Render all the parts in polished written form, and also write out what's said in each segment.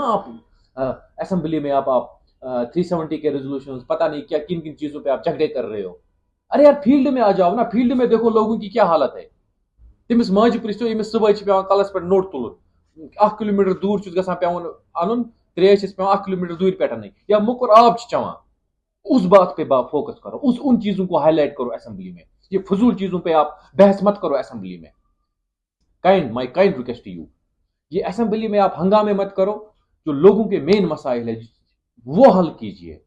कहाँ आप असेंबली में आप 370 के रेजोल्यूशन पता नहीं क्या किन किन चीजों पे आप झगड़े कर रहे हो। अरे यार फील्ड में आ जाओ ना, फील्ड में देखो लोगों की क्या हालत है। तमिस माजि पृछो यमिस सुबह पे कलस पे नोट तुलन 1 किलोमीटर दूर पे अन त्रेश पे 1 किलोमीटर दूर पे अन या मुकुर आब चवान। उस बात पे फोकस करो, उन चीजों को हाईलाइट करो असेंबली में। ये फजूल चीजों पे आप बहस मत करो असेंबली में। My kind request to you, ये असेंबली में आप हंगामे मत करो। जो लोगों के मेन मसाइल है वो हल कीजिए।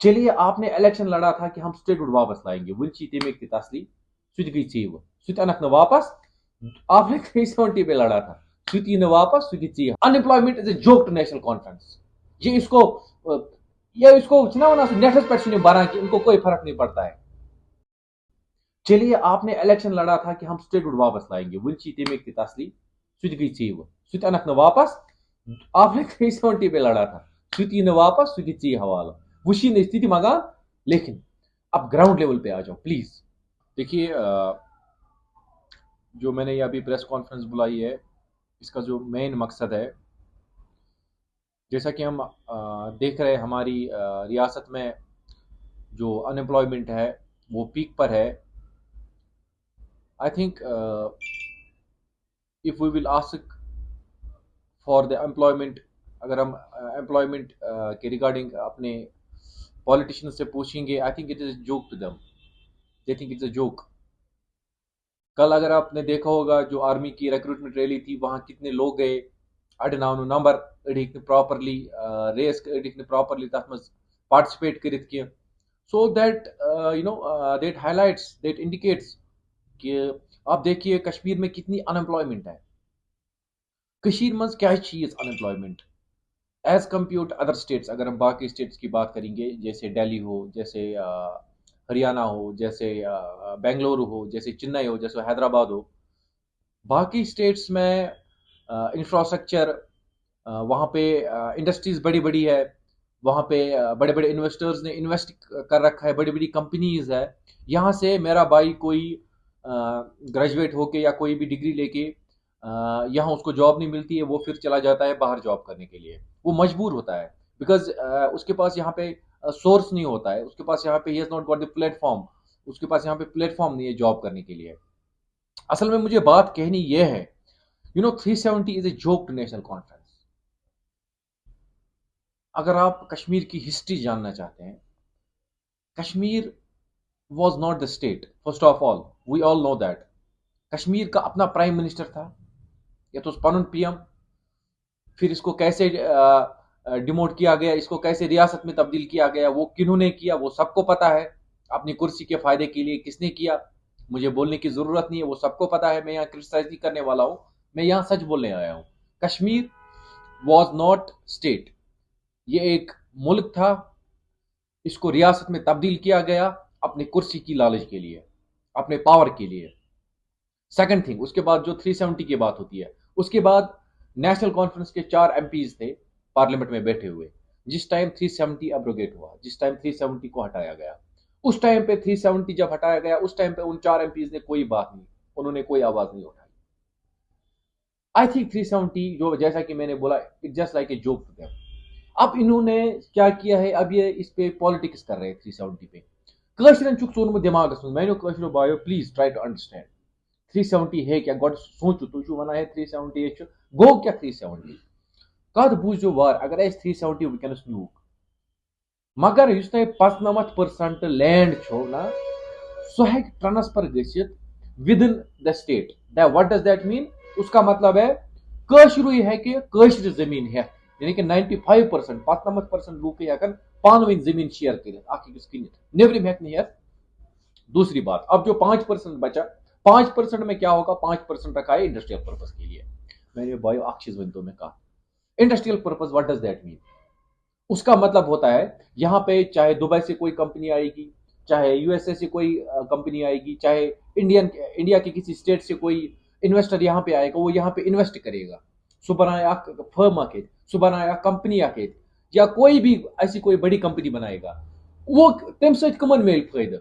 चलिए आपने इलेक्शन लड़ा था कि हम स्टेटहुड वापस लाएंगे, वन तमिक तसली सह गई चीव सह अनक वापस। आपने 370 पे लड़ा था, सह वापस सह गई। Unemployment is a joke to national conference. ये इसको नेटस पे बना कि इनको कोई फर्क नहीं पड़ता है। चलिए आपने इलेक्शन लड़ा था कि हम स्टेटहुड वापस लाएंगे, वन तमिक तसली सह गई चीव सह अनक वापस। आपने 370 पे लड़ा था, सह वापस सह गई हवाला। वशी स्थिति मगा। लेकिन अब ग्राउंड लेवल पे आ जाओ प्लीज। देखिए जो मैंने ये अभी प्रेस कॉन्फ्रेंस बुलाई है, इसका जो मेन मकसद है, जैसा कि हम देख रहे हैं हमारी रियासत में जो अनएम्प्लॉयमेंट है वो पीक पर है। I think if we will ask for the employment, अगर हम एम्प्लॉयमेंट के रिगार्डिंग अपने पॉलिटिशियन से पूछेंगे, I think it is joke to them, they think it's a joke. कल अगर आपने देखा होगा जो आर्मी की रिक्रूटमेंट रैली थी, वहां कितने लोग गए, अड़नाव नंबर अड़िक प्रॉपरली रेस अड़िक प्रॉपरली तथ मज पार्टिसिपेट करित की। So that that highlights, that indicates कि आप देखिए कश्मीर में कितनी अनएम्प्लॉयमेंट है। कश्मीर में क्या चीज unemployment as compare to other states. अगर हम बाकी स्टेट्स की बात करेंगे, जैसे दिल्ली हो, जैसे हरियाणा हो, जैसे बेंगलुरु हो, जैसे चेन्नई हो, जैसे हैदराबाद हो, बाकी स्टेट्स में इंफ्रास्ट्रक्चर, वहाँ पे इंडस्ट्रीज बड़ी बड़ी है, वहाँ पे बड़े बड़े इन्वेस्टर्स ने इन्वेस्ट कर रखा है, बड़ी बड़ी कंपनीज है। यहाँ से मेरा भाई कोई ग्रेजुएट होके या कोई भी डिग्री लेके यहाँ उसको जॉब नहीं मिलती है, वो फिर चला जाता है बाहर जॉब करने के लिए। वो मजबूर होता है बिकॉज उसके पास यहाँ पे सोर्स नहीं होता है, उसके पास यहाँ पे he has not got the platform, उसके पास यहाँ पे प्लेटफॉर्म नहीं है जॉब करने के लिए। असल में मुझे बात कहनी ये है, 370 is a joke to national conference. अगर आप कश्मीर की हिस्ट्री जानना चाहते हैं, Kashmir was not the state. First of all we all know that Kashmir का अपना प्राइम मिनिस्टर था, या तो पनुन पीएम, फिर इसको कैसे डिमोट किया गया, इसको कैसे रियासत में तब्दील किया गया, वो किन्होंने किया वो सबको पता है। अपनी कुर्सी के फायदे के लिए किसने किया मुझे बोलने की जरूरत नहीं है, वो सबको पता है। मैं यहाँ क्रिटिसाइज नहीं करने वाला हूं, मैं यहाँ सच बोलने आया हूं। कश्मीर वॉज नॉट स्टेट, ये एक मुल्क था, इसको रियासत में तब्दील किया गया अपनी कुर्सी की लालच के लिए, अपने पावर के लिए। सेकंड थिंग, उसके बाद जो 370 की बात होती है, उसके बाद नेशनल कॉन्फ्रेंस के 4 एमपीज थे पार्लियामेंट में बैठे हुए। जिस टाइम 370 अब्रोगेट हुआ, जिस टाइम 370 को हटाया गया, उस टाइम पे 370 जब हटाया गया, उस टाइम पे उन 4 एमपीज ने कोई बात नहीं, उन्होंने कोई आवाज नहीं उठाई। आई थिंक 370 जो, जैसा कि मैंने बोला, it just like a joke to them. अब इन्होंने क्या किया है, अब ये इस पे पॉलिटिक्स कर रहे हैं 370 पे। कशरन चुक सोन दिमाग मैंने कशरो बायो प्लीज ट्राई टू अंडरस्टैंड 370 है क्या, गोड सोचो तुझ वन है 370 गो क्या 370 कद बूझो वार अगर 370 वनस न्यूक, मगर इस 95% लैंड छो ना सह ट्रांसफर गसित within the state. What does that mean? उसका मतलब है कशरू है कि कशर जमीन है, यानी कि 95% 95% लूक हेकन पान वन जमीन शेयर कर नेबरिम हेक। दूसरी बात, अब जो 5% बचा, 5% में क्या होगा, 5% रखा है इंडस्ट्रियल पर्पज के लिए। मैंने भाई एक चीज बनता मैं कहा, industrial purpose what does that mean? उसका मतलब होता है यहाँ पे चाहे दुबई से कोई कंपनी आएगी, चाहे यूएसए से कोई कंपनी आएगी, चाहे इंडिया के किसी स्टेट से कोई इन्वेस्टर यहाँ पे आएगा, वो यहाँ पे इन्वेस्ट करेगा। सो बनाया फर्म आके, सो बनाया कंपनी आके, या कोई भी ऐसी कोई बड़ी कंपनी बनाएगा, वो तम सत कमन मेल फायदा?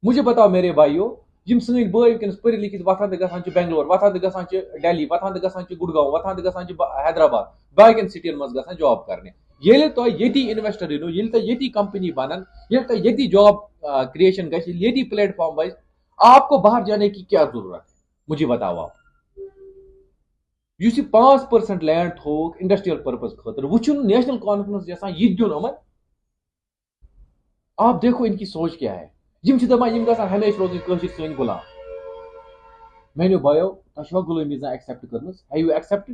मुझे बताओ मेरे भाइयों, یم سن بٲے ونکس پٔرِتھ لیکھِتھ وتھان تہٕ گژھان چھِ بنگلور وتھان تہٕ گژھان چھِ ڈہلی وتھان تہٕ گژھان چھِ گڑگاؤں وتھان تہٕ گژھان چھِ حیدرآباد باقین سٹین منٛز گژھان جاب کرنہِ ییٚلہِ تۄہہِ ییٚتی انویسٹر یِنو ییٚلہِ تۄہہِ ییٚتی کمپنی بنن ییٚلہِ تۄہہِ ییٚتی جاب کریشن گژھِ ییٚلہِ ییٚتی پلیٹ فارم بنہِ آپ کو باہر جانے کی کیا ضرورت ہے مجھے بتاؤ آپ اس 5% لینڈ تھوک انڈسٹریل پرپز خاطر وہ نیشنل کانفرنس یژھان یہ دن یمن آپ دیکھو ان کی سوچ کیا ہے یم دپان یم گژھن ہمیشہ روزن کٲشِر سٲنۍ غلام میانیو بھائیو تۄہہِ غلامی زانٛہہ ایکسپٹ کٔرمٕژ ہے یو ایکسپٹ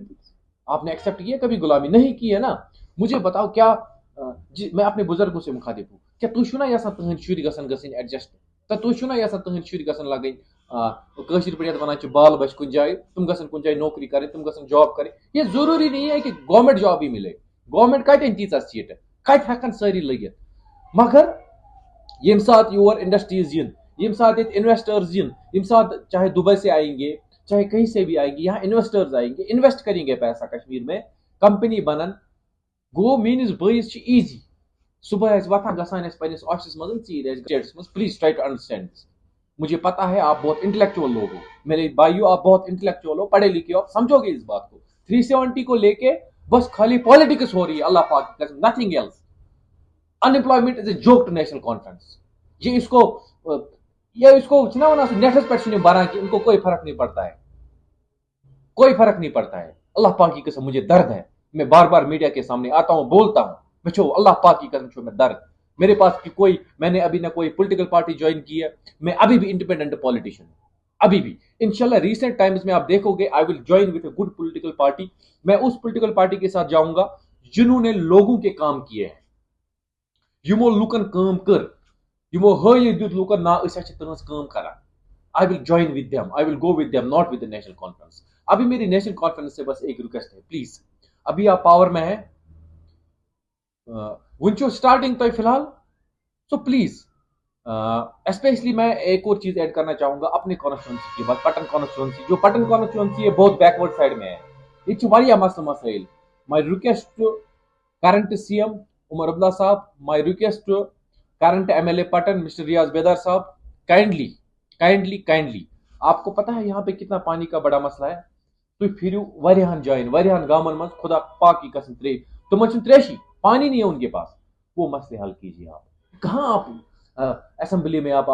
آپ نے ایکسپٹ کی ہے کبھی غلامی نہیں کی ہے نا مجھے بتاؤ کیا میں اپنے بزرگوں سے مخاطب ہوں کیا تُہۍ چھُو نا یژھان تُہنٛدۍ شُرۍ گژھن ایڈجسٹ تُہۍ چھُو نا یژھان تُہنٛدۍ شُرۍ گژھن لگٕنۍ کٲشِر پٲٹھۍ یتھ ونان چھِ بال بچ کُنہِ جایہِ تِم گژھن کُنہِ جایہِ نوکری کرٕنۍ تِم گژھن جاب کرٕنۍ یہ ضروری نہیں ہے کہ گورنمنٹ جاب ہی ملے گورنمنٹ کتٮ۪ن تیٖژاہ سیٖٹہٕ کتہِ ہٮ۪کن سٲری لٔگِتھ مگر ییٚمہِ ساتہٕ یور انڈسٹریز ین ییٚمہِ ساتہٕ ییٚتہِ انویسٹرز ین ییٚمہِ ساتہٕ چاہے دبئی سے آئیں گے چاہے کہیں سے بھی آئیں گے یہاں انویسٹرز آئیں گے انویسٹ کریں گے پیسہ کشمیر میں کمپنی بنن گو میٲنِس بٲیِس چھِ ایزی صبح آسہِ وتھان گژھان آسہِ پننِس آفسس منٛز ژیٖرۍ آسہِ سٹیٹس منٛز please try to understand this مجھے پتا ہے آپ بہت انٹلیکچوئل لوگ ہو میرے بھائیو آپ بہت انٹلیکچوئل ہو پڑھے لکھے ہو آپ سمجھو گے اس بات کو 370 کو لے کے بس خالی پالیٹکس ہو رہی ہے اللہ پاک کی قسم nothing else unemployment is a joke to national conference یہ اس کو نیٹس پہ بران کہ ان کو کوئی فرق نہیں پڑتا ہے کوئی فرق نہیں پڑتا ہے اللہ پاک کی قسم مجھے درد ہے میں بار بار میڈیا کے سامنے آتا ہوں بولتا ہوں بچو اللہ پاک کی قسم چھو میں درد میرے پاس کوئی میں نے ابھی نہ کوئی پولیٹیکل پارٹی جوائن کی ہے میں ابھی بھی انڈیپینڈنٹ پالیٹیشین ہوں ابھی بھی انشاءاللہ ریسنٹ ٹائمز میں آپ دیکھو گے I will join with a good political party میں اس پولیٹیکل پارٹی کے ساتھ جاؤں گا جنہوں نے لوگوں کے کام کیے ہیں یمو لوکن کام کر یمو ہائت دیت لوکن نا اس تہذ کام کران I will join with them I will go with them not with national conference ابھی میری نیشنل کانفرنس سے بس ایک ریکویسٹ ہے پلیز ابھی آپ پاور میں ہیں ونچو اسٹارٹنگ تو فی الحال سو پلیز اسپیشلی میں ایک اور چیز ایڈ کرنا چاہوں گا اپنے کانسٹیچوئنسی کے بعد پٹن کانسٹیچوئنسی جو پٹن کانسٹیچوئنسی ہے بہت بیکورڈ سائڈ میں ہے یہ مسئلہ مسائل my request to current C M Omar Abdullah Sahab my request to current M L A Pattan mister Riyaz Bedar Sahab kindly آپ کو پتا ہے یہاں پہ کتنا پانی کا بڑا مسئلہ ہے تھی پھرو واریاہن جائن واریاہن گامن من خدا پاک کی قسم تمن تریشی پانی نہیں ہے ان کے پاس وہ مسئلے حل کیجیے آپ کہاں آپ اسمبلی میں آپ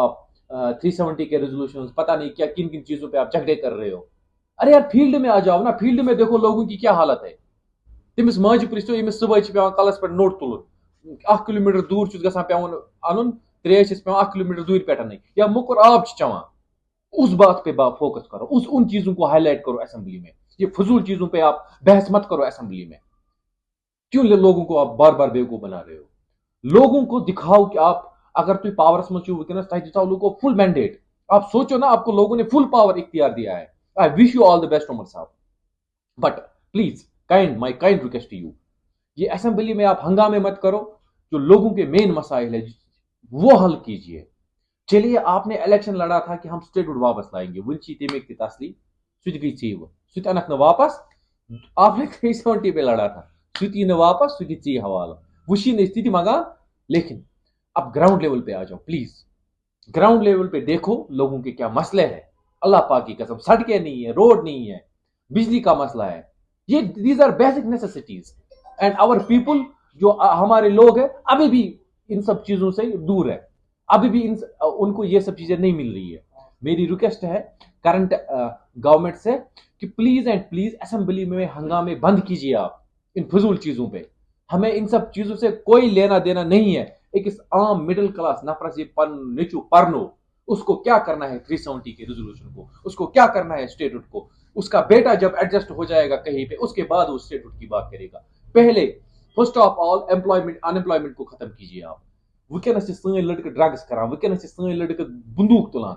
370 کے ریزولوشن پتہ نہیں کیا کن کن چیزوں پہ آپ جھگڑے کر رہے ہو ارے یار فیلڈ میں آ جاؤ نا فیلڈ میں دیکھو لوگوں کی کیا حالت ہے تمس ماجہ پرچھو یمس صبح پیوان کلس پہ نوٹ تلن 1 کلومیٹر دور گھان پیوان ان تریش پیوان 1 کلومیٹر دور پہ یا مکر آب چوان اس بات پہ فوکس کرو ان چیزوں کو ہائی لائٹ کرو اسمبلی میں یہ فضول چیزوں پہ آپ بحث مت کرو اسمبلی میں کیوں لوگوں کو آپ بار بار بیوقوف بنا رہے ہو لوگوں کو دکھاؤ کہ آپ اگر تھی پاورس میں ونکس تہ دتو لوگوں فل مینڈیٹ آپ سوچو نا آپ کو لوگوں نے فل پاور اختیار دیا ہے آئی wish you all the best Omar صاحب but please my kind request to you یہ اسمبلی میں آپ ہنگامے مت کرو جو لوگوں کے مین مسائل ہے وہ حل کیجیے چلیے آپ نے الیکشن لڑا تھا کہ ہم اسٹیٹ واپس لائیں گے ون تمیک تسلی سہ گئی ژیو سہ انک واپس آپ نے 370 پہ لڑا تھا سہ واپس سہ ژی حوالہ وشی تھی منگان لیکن اب گراؤنڈ لیول پہ آ جاؤ پلیز گراؤنڈ لیول پہ دیکھو لوگوں کے کیا مسئلے ہیں اللہ پاک کی قسم سڑکیں نہیں ہے روڈ نہیں ہے بجلی کا مسئلہ ہے یہ these are basic necessities and our people جو ہمارے لوگ ہیں ابھی بھی ان سب چیزوں سے دور ہے ابھی بھی ان کو یہ سب چیزیں نہیں مل رہی ہے میری ریکویسٹ ہے کرنٹ گورنمنٹ سے کہ پلیز اینڈ پلیز اسمبلی میں ہنگامے بند کیجیے آپ ان فضول چیزوں پہ ہمیں ان سب چیزوں سے کوئی لینا دینا نہیں ہے ایک عام مڈل کلاس نفر یہ نیچو پرنو اس کو کیا کرنا ہے 370 کے ریزولوشن کو اس کو کیا کرنا ہے اسٹیٹوٹ کو اس کا بیٹا جب ایڈجسٹ ہو جائے گا کہیں پہ اس کے بعد وہ اسٹیٹوٹ کی بات کرے گا پہلے فرسٹ آف آل انمپلائمنٹ کو ختم کیجیے آپ ونکس سن لڑکے ڈرگس کران ونکس سن لڑکے بندوق تلان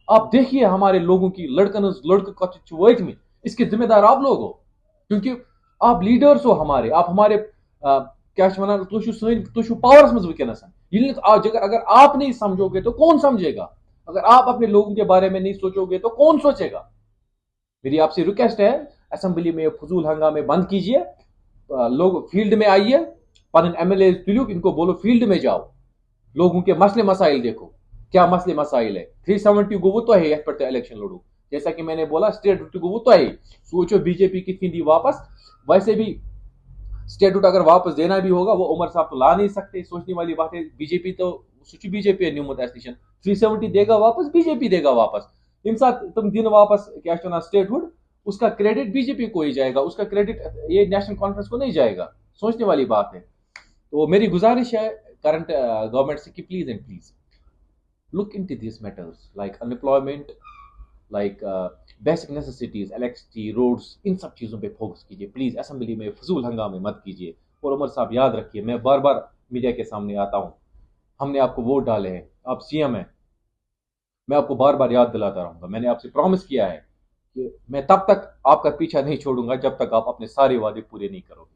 آپ دیکھیے ہمارے لوگوں کی لڑکے کت وتم اس کے ذمہ دار آپ لوگ ہو کیونکہ آپ لیڈرس ہو ہمارے آپ ہمارے کیا تھی پاورس مز ونکس اگر آپ نہیں سمجھو گے تو کون سمجھے گا اگر آپ اپنے لوگوں کے بارے میں نہیں سوچو گے تو کون سوچے گا میری آپ سے ریکویسٹ ہے اسمبلی میں فضول ہنگامے بند کیجیے لوگ فیلڈ میں آئیے پن ایم ایل اے تلیو ان کو بولو فیلڈ میں جاؤ لوگوں کے مسئلے مسائل دیکھو क्या मसले मसाइल है 370 गो तो है यथ पे इलेक्शन लड़ू जैसा कि मैंने बोला स्टेट गो तो है सोचो बीजेपी कितनी दी वापस वैसे भी स्टेटूट अगर वापस देना भी होगा वो उमर साहब तो ला नहीं सकते सोचने वाली बात है बीजेपी तो सु बीजेपी न्यूमत 370 देगा वापस बीजेपी देगा वापस इन साथ तुम दिन वापस क्या चुना स्टेटहुड उसका क्रेडिट बीजेपी को ही जाएगा उसका क्रेडिट ये नेशनल कॉन्फ्रेंस को नहीं जाएगा सोचने वाली बात है तो मेरी गुजारिश है करंट गवर्नमेंट से कि please and please look into these matters like unemployment like basic necessities electricity roads इन सब चीज़ों पे फोकस कीजिए प्लीज़ असेंबली में फजूल हंगामे मत कीजिए और उमर साहब याद रखिए मैं बार बार मीडिया के सामने आता हूँ हमने आपको वोट डाले हैं आप सीएम हैं मैं आपको बार बार याद दिलाता रहूँगा मैंने आपसे प्रॉमिस किया है कि मैं तब तक आपका पीछा नहीं छोड़ूंगा जब तक आप अपने सारे वादे पूरे नहीं करोगे